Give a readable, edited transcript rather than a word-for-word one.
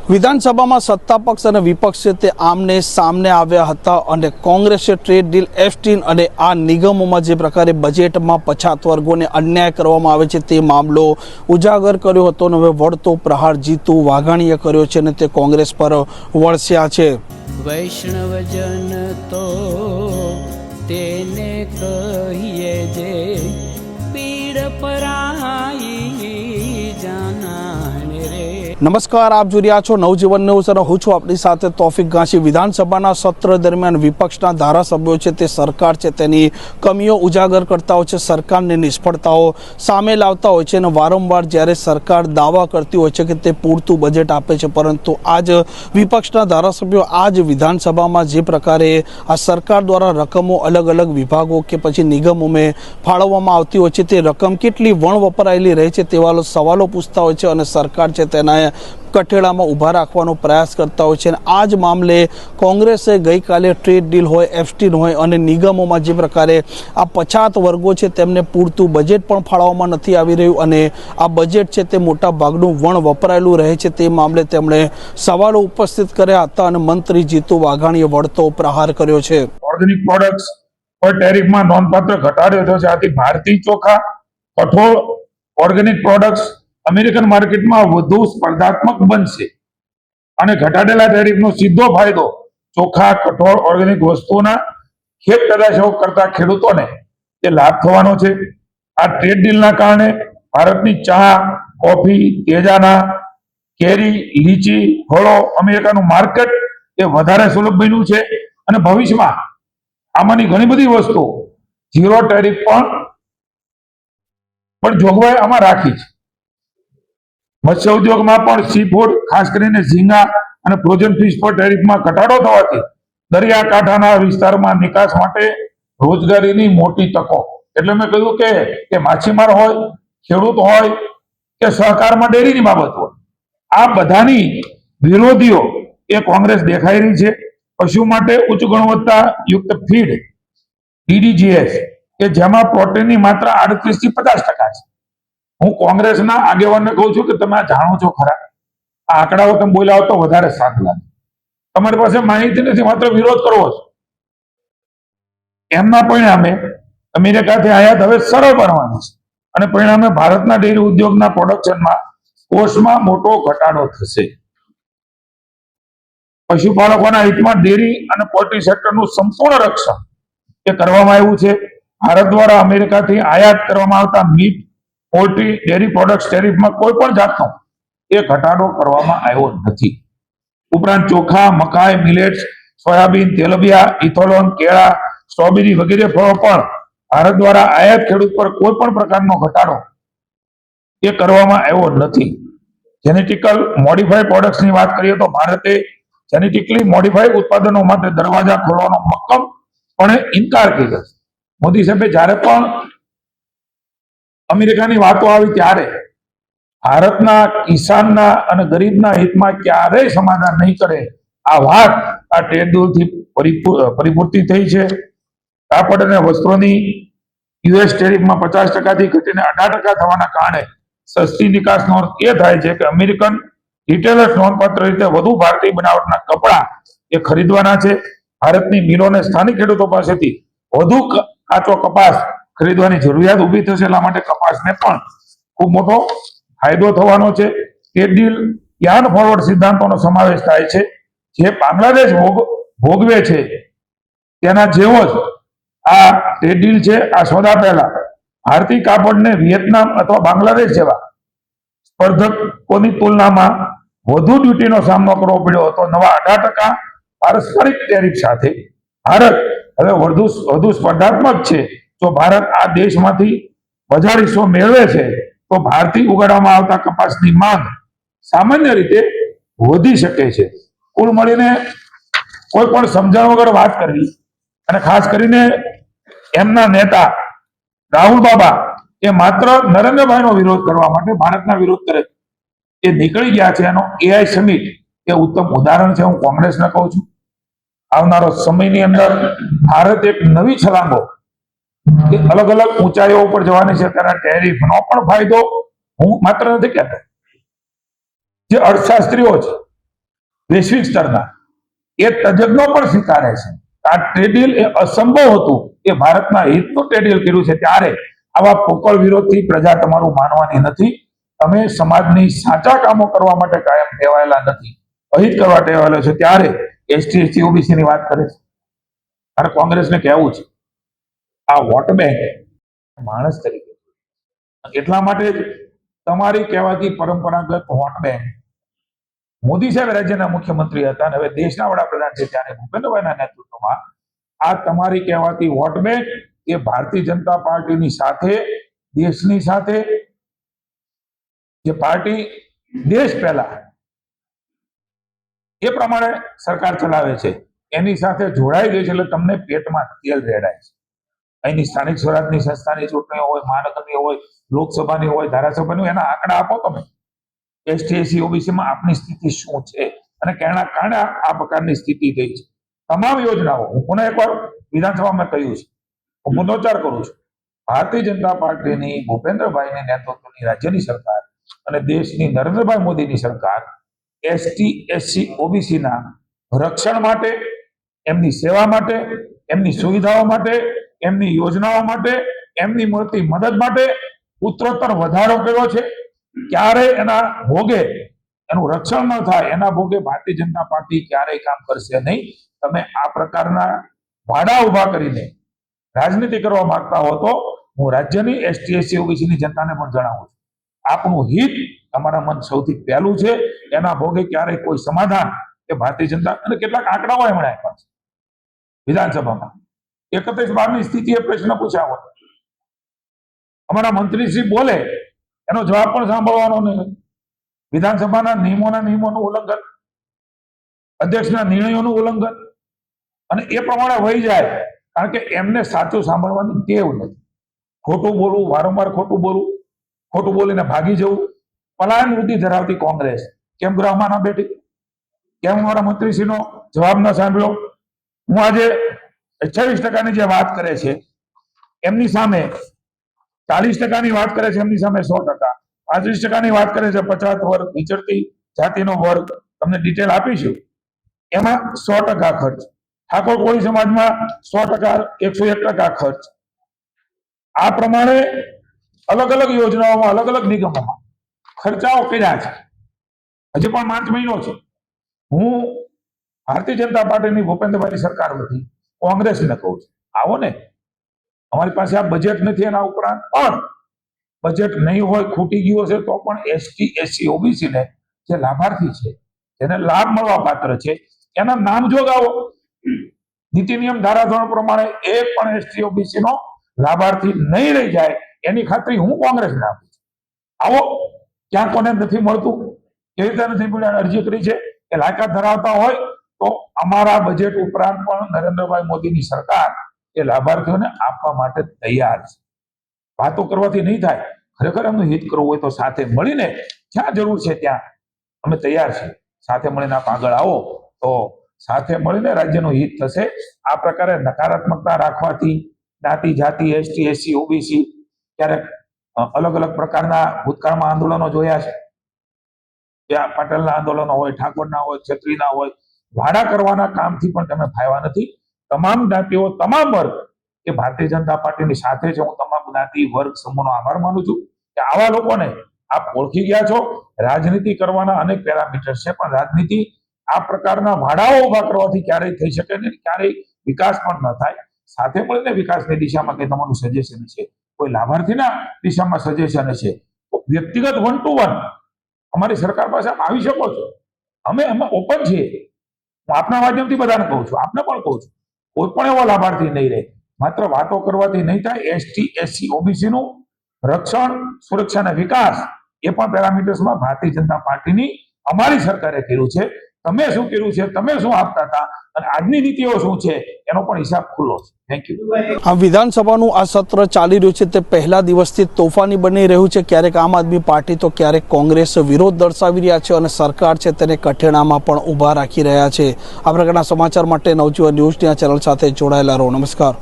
વિધાનસભામાં સત્તા પક્ષ અને વિપક્ષ છે તે આમને સામને આવ્યા હતા અને કોંગ્રેસે ટ્રેડ ડીલ એફટીન અને આ નિગમોમાં જે પ્રકારે બજેટમાં પછાત વર્ગોને અન્યાય કરવામાં આવે છે તે મામલો ઉજાગર કર્યો હતો અને હવે વળતો પ્રહાર જીતુ વાઘાણીએ કર્યો છે અને તે કોંગ્રેસ પર વળસ્યા છે. વૈષ્ણવજન તો તેને કહીએ જે પીડ પરાઈ જાનાને રે. નમસ્કાર, આપ જોઈ રહ્યા છો નવજીવન ન્યૂઝ અને હું છું આપણી સાથે તોફિક ગાંચી. વિધાનસભાના સત્ર દરમિયાન વિપક્ષના ધારાસભ્યો છે તે સરકાર છે તેની કમીઓ ઉજાગર કરતા હોય છે, સરકારની નિષ્ફળતાઓ સામે લાવતા હોય છે અને વારંવાર જ્યારે સરકાર દાવા કરતી હોય છે કે તે પૂરતું બજેટ આપે છે, પરંતુ આજ વિપક્ષના ધારાસભ્યો આજ વિધાનસભામાં જે પ્રકારે આ સરકાર દ્વારા રકમો અલગ અલગ વિભાગો કે પછી નિગમોમાં ફાળવવામાં આવતી હોય છે તે રકમ કેટલી વણ વપરાયેલી રહે છે તેવા સવાલો પૂછતા હોય છે અને સરકાર છે તેના કઠેડામાં ઊભા રાખવાનો પ્રયાસ કરતા હોય છે. અને આ જ મામલે કોંગ્રેસે ગઈકાલે ટ્રેડ ડીલ હોય, એફટીન હોય અને નિગમોમાં જે પ્રકારે આ પછાત વર્ગો છે તેમને પૂરતું બજેટ પણ ફાળવવામાં નથી આવી રહ્યું અને આ બજેટ છે તે મોટા ભાગનું વણ વપરાયેલું રહે છે તે મામલે તેમણે સવાલો ઉપસ્થિત કર્યા હતા અને મંત્રી જીતુ વાઘાણીએ વળતો પ્રહાર કર્યો છે. ઓર્ગેનિક પ્રોડક્ટ્સ પર ટેરિફમાં નોંધપાત્ર ઘટાડો થયો છે. આથી ભારતીય ચોખા, કઠોળ, ઓર્ગેનિક પ્રોડક્ટ્સ અમેરિકન માર્કેટમાં વધુ સ્પર્ધાત્મક બનશે અને ઘટાડેલા ટેરિફનો સીધો ફાયદો ચોખા, કઠોળ, ઓર્ગેનિક વસ્તુઓના ખેત પેદાશો કરતા ખેડૂતોને તે લાભ થવાનો છે. આ ટ્રેડ ડીલના કારણે ભારતની ચા, કોફી, તેજાના, કેરી, લીચી, ફળો અમેરિકાનું માર્કેટ એ વધારે સુલભ બન્યું છે અને ભવિષ્યમાં આમાંની ઘણી બધી વસ્તુઓ ઝીરો ટેરિફ પણ જોગવાઈ આમાં રાખી છે. મત્સ્ય ઉદ્યોગમાં પણ સી ફૂડ, ખાસ કરીને ઝીંગા અને ફ્રોઝન ફિશ પર ટેરિફમાં ઘટાડો થવાથી દરિયાકાંઠાના વિસ્તારમાં નિકાસ માટે રોજગારીની મોટી તકો. એટલે મેં કહ્યું કે માછીમાર હોય, ખેડૂત હોય કે સહકારમાં ડેરીની બાબત હોય, આ બધાની વિરોધીઓ એ કોંગ્રેસ દેખાઈ રહી છે. પશુ માટે ઉચ્ચ ગુણવત્તા યુક્ત ફીડ DDGS કે જેમાં પ્રોટીનની માત્રા 38 થી 50% છે. હું કોંગ્રેસના આગેવાનને કહું છું કે તમે આ જાણો છો ખરા? આ આંકડાઓ તમે બોલ્યા તો વધારે સારું લાગે. તમારી પાસે માહિતી નથી, માત્ર વિરોધ કરવો છે. એમના પરિણામે અમેરિકાથી આયાત હવે સરળ બનવાની છે અને પરિણામે ભારતના ડેરી ઉદ્યોગના પ્રોડક્શનમાં કોષમાં મોટો ઘટાડો થશે. પશુપાલકોના હિતમાં ડેરી અને પોલ્ટ્રી સેક્ટરનું સંપૂર્ણ રક્ષણ એ કરવામાં આવ્યું છે. ભારત દ્વારા અમેરિકાથી આયાત કરવામાં આવતા મીટ, પોલ્ટ્રી, ડેરી પ્રોડક્ટ્સ ટેરિફમાં કોઈ પણ જાતનો એ ઘટાડો કરવામાં આવ્યો નથી. ઉપરાંત ચોખા, મકાઈ, મિલેટ્સ, સોયાબીન, તેલબિયા, ઇથોલોન, કેળા, સ્ટ્રોબેરી વગેરે ફળો પણ ભારત દ્વારા આયાત ખેડૂત પર કોઈ પણ પ્રકારનો ઘટાડો એ કરવામાં આવ્યો નથી. જેનેટિકલ મોડિફાઈડ પ્રોડક્ટ્સની વાત કરીએ તો ભારતે જેનેટિકલી મોડિફાઈડ ઉત્પાદનો માટે દરવાજા ખોલવાનો મક્કમપણે ઇનકાર કર્યો છે. મોદી સાહેબે જ્યારે પણ અમેરિકાની વાતો આવી ત્યારે ભારતના કિસાનના અને ગરીબના હિતમાં ક્યારેય સમાધાન નહીં કરે. આ વાત આ ટ્રેડ ડીલથી પરિપૂર્તિ થઈ છે. કાપડ અને વસ્ત્રોની યુએસ ટેરિફમાં 50% થી ઘટીને 18% થવાના કારણે સસ્તી નિકાસનો અર્થ એ થાય છે કે અમેરિકન રિટેલર્સ નોંધપાત્ર રીતે વધુ ભારતીય બનાવટના કપડાં એ ખરીદવાના છે. ભારતની મિલોને સ્થાનિક ખેડૂતો પાસેથી વધુ કાચો કપાસ ખરીદવાની જરૂરિયાત ઊભી થશે. એટલા માટે કપાસને પણ ખૂબ મોટો ફાયદો થવાનો છે. ટ્રેડ ડીલ યાર્ડ ફોરવર્ડ સિદ્ધાંતોનો સમાવેશ થાય છે. જે બાંગ્લાદેશ ભોગવે છે તેના જેવો જ આ ટ્રેડ ડીલ છે. આ સોદા પહેલા ભારતીય કાપડને વિયેતનામ અથવા બાંગ્લાદેશ જેવા સ્પર્ધકોની તુલનામાં વધુ ડ્યુટીનો સામનો કરવો પડ્યો હતો. નવા 18% પારસ્પરિક ટેરિફ સાથે ભારત હવે વધુ સ્પર્ધાત્મક છે. જો ભારત આ દેશમાંથી બજાર હિસ્સો મેળવે છે તો ભારતીય ઉગાડવામાં આવતા કપાસની માંગ સામાન્ય રીતે વધી શકે છે. કુલ મળીને કોઈ પણ સમજણ વગર વાત કરવી અને ખાસ કરીને એમના નેતા રાહુલ બાબા એ માત્ર નરેન્દ્રભાઈનો વિરોધ કરવા માટે ભારતના વિરોધ કરે એ નીકળી ગયા છે. એનો AI સમિટ એ ઉત્તમ ઉદાહરણ છે. હું કોંગ્રેસને કહું છું, આવનારો સમયની અંદર ભારત એક નવી છલાંગો અલગ અલગ ઊંચાઈઓ ઉપર જવાની છે. તેના ટેરિફનો પણ ફાયદો હું માત્ર નથી કહેતો, જે અર્થશાસ્ત્રીઓ છે વૈશ્વિક સ્તરના એ તજજ્ઞો પણ સ્વીકારે છે. આ ટ્રેડ ડીલ એ અસંભવ હતું, એ ભારતના હિતનું ટ્રેડ ડીલ કર્યું છે. ત્યારે આવા પોકળ વિરોધથી પ્રજા તમારું માનવાની નથી. તમે સમાજની સાચા કામો કરવા માટે કાયમ ટેવાયેલા નથી, અહિત કરવા ટેવાયેલા છે. ત્યારે એસટી એસસી ઓબીસી ની વાત કરે છે. અને કોંગ્રેસને કહેવું છે આ વોટ બેંક માણસ તરીકે, એટલા માટે જ તમારી કહેવાતી પરંપરાગત વોટ બેંક મોદી સાહેબ રાજ્યના મુખ્યમંત્રી હતા અને હવે દેશના વડાપ્રધાન છે ત્યારે ભૂપેન્દ્રભાઈના નેતૃત્વમાં આ તમારી કહેવાતી વોટ બેંક એ ભારતીય જનતા પાર્ટીની સાથે, દેશની સાથે, જે પાર્ટી દેશ પહેલા એ પ્રમાણે સરકાર ચલાવે છે એની સાથે જોડાઈ ગઈ છે. એટલે તમને પેટમાં તેલ રેડાય છે. અહીંની સ્થાનિક સ્વરાજની સંસ્થાની ચૂંટણીઓ હોય, મહાનગરની હોય, લોકસભાની હોય, ધારાસભાની, એના આંકડા આપો તમે. એસટી એસસી ઓબીસીમાં આપની સ્થિતિ શું છે અને કેના કારણે આ પ્રકારની સ્થિતિ થઈ છે. તમામ યોજનાઓ હું પુનઃ એકવાર વિધાનસભામાં કહ્યું છે, હું પુનરોચ્ચાર કરું છું. ભારતીય જનતા પાર્ટીની ભૂપેન્દ્રભાઈની નેતૃત્વની રાજ્યની સરકાર અને દેશની નરેન્દ્રભાઈ મોદીની સરકાર એસટી એસસી ઓબીસીના રક્ષણ માટે, એમની સેવા માટે, એમની સુવિધાઓ માટે, એમની યોજનાઓ માટે, એમની મળતી મદદ માટે ઉત્તરોત્તર વધારો કર્યો છે. ક્યારે એના ભોગે એનું રક્ષણ ન થાય, એના ભોગે ભારતીય જનતા પાર્ટી ક્યારેય કામ કરશે નહીં. તમે આ પ્રકારના વાડા ઉભા કરીને રાજનીતિ કરવા માંગતા હો તો હું રાજ્યની એસટી એસસી ઓબીસીની જનતાને પણ જણાવું છું, આપનું હિત તમારા મન સૌથી પહેલું છે. એના ભોગે ક્યારેય કોઈ સમાધાન એ ભારતીય જનતા, અને કેટલાક આંકડાઓ એમણે આપ્યા છે વિધાનસભામાં. 31/12 સ્થિતિએ પ્રશ્ન પૂછ્યા હોય, અમારા મંત્રીશ્રી બોલે એનો જવાબ પણ સાંભળવાનો નહીં. વિધાનસભાના નિયમોનું ઉલ્લંઘન, અધ્યક્ષના નિર્ણયોનું ઉલ્લંઘન, અને એ પ્રમાણે વહી જાય. કારણ કે એમને સાચું સાંભળવાની ટેવ નથી. ખોટું બોલવું, વારંવાર ખોટું બોલવું, ખોટું બોલીને ભાગી જવું. પલાયન વૃત્તિ ધરાવતી કોંગ્રેસ કેમ ગૃહમાં ના બેઠી? કેમ અમારા મંત્રીશ્રીનો જવાબ ન સાંભળ્યો? હું આજે 28% જે વાત કરે છે એમની સામે 40%ની વાત કરે છે, એમની સામે 100%, 35%ની વાત કરે છે. 50 વર્ગ, વિચરતી જાતિનો વર્ગ, તમને ડિટેલ આપીશું. એમાં 100% ખર્ચ. ઠાકોર કોળી સમાજમાં 100%, 101% ખર્ચ. આ પ્રમાણે અલગ અલગ યોજનાઓમાં, અલગ અલગ નિગમોમાં ખર્ચાઓ કર્યા છે. હજી પણ માર્ચ મહિનો છે. હું ભારતીય જનતા પાર્ટીની ભૂપેન્દ્રભાઈની સરકાર વતી કોંગ્રેસને કહું છું, આવો ને, અમારી પાસે આ બજેટ નથી, એના ઉપરાંત પણ બજેટ નહીં હોય, ખૂટી ગયું હશે તો પણ એસટી એસસી ઓબીસી ને જે લાભાર્થી છે, જેને લાભ મળવા પાત્ર છે, એના નામ જોગાવો. નીતિ નિયમ ધારાધોરણ પ્રમાણે એ પણ એસટી ઓબીસી નો લાભાર્થી નહીં રહી જાય એની ખાતરી હું કોંગ્રેસને આપું છું. આવો, ક્યાં કોને નથી મળતું, કેવી રીતે નથી મળ્યું, અરજી કરી છે. એ લાયકાત ધરાવતા હોય તો અમારા બજેટ ઉપરાંત પણ નરેન્દ્રભાઈ મોદીની સરકાર એ લાભાર્થીઓને આપવા માટે તૈયાર છે. વાતો કરવાથી નહીં થાય. ખરેખર એમનું હિત કરવું હોય તો સાથે મળીને જ્યાં જરૂર છે ત્યાં અમે તૈયાર છીએ. સાથે મળીને આપ આગળ આવો તો સાથે મળીને રાજ્યનું હિત થશે. આ પ્રકારે નકારાત્મકતા રાખવાથી જ્ઞાતિ જાતિ એસટી એસસી ઓબીસી ક્યારેક અલગ અલગ પ્રકારના ભૂતકાળમાં આંદોલનો જોયા છે. ત્યાં પટેલના આંદોલનો હોય, ઠાકોરના હોય, ક્ષત્રિયના હોય, વાડા કરવાના કામથી પણ તમે ફાયવા નથી. તમામ જ્ઞાતિઓ, તમામ વર્ગ એ ભારતીય જનતા પાર્ટીની સાથે છે. હું તમામ જ્ઞાતિ વર્ગ સમૂહનો આભાર માનું છું કે આવા લોકોને આપ ઓળખી ગયા છો. રાજનીતિ કરવાના અનેક પેરામીટર છે, પણ રાજનીતિ આ પ્રકારના વાડાઓ ઉભા કરવાથી ક્યારેય થઈ શકે નહીં, ક્યારેય વિકાસ પણ ન થાય. સાથે મળીને વિકાસની દિશામાં કંઈ તમારું સજેશન છે, કોઈ લાભાર્થીના દિશામાં સજેશન છે, તો વ્યક્તિગત 1 to 1 અમારી સરકાર પાસે આપ આવી શકો છો. અમે ઓપન છીએ. હું આપના માધ્યમથી બધાને કહું છું, આપને પણ કહું છું, કોઈ પણ એવો લાભાર્થી નહીં રહે. માત્ર વાતો કરવાથી નહીં થાય. એસટી એસસી ઓબીસી નું રક્ષણ, સુરક્ષા અને વિકાસ એ પણ પેરામીટર્સમાં ભારતીય જનતા પાર્ટીની અમારી સરકારે કર્યું છે. તમે શું કર્યું છે, તમે શું આપતા હતા અને આજની નીતિઓ શું છે એનો પણ હિસાબ ખુલ્લો છે. Thank you. આ વિધાનસભાનું આ સત્ર ચાલી રહ્યું છે તે પહેલા દિવસથી તોફાની બની રહ્યું છે. ક્યારેક આમ આદમી પાર્ટી તો ક્યારેક કોંગ્રેસ વિરોધ દર્શાવી રહ્યા છે અને સરકાર છે તેને કઠેણામાં પણ ઊભા રાખી રહ્યા છે. આ પ્રકારના સમાચાર માટે નવજીવન ન્યૂઝની આ ચેનલ સાથે જોડાયેલા રહો. નમસ્કાર.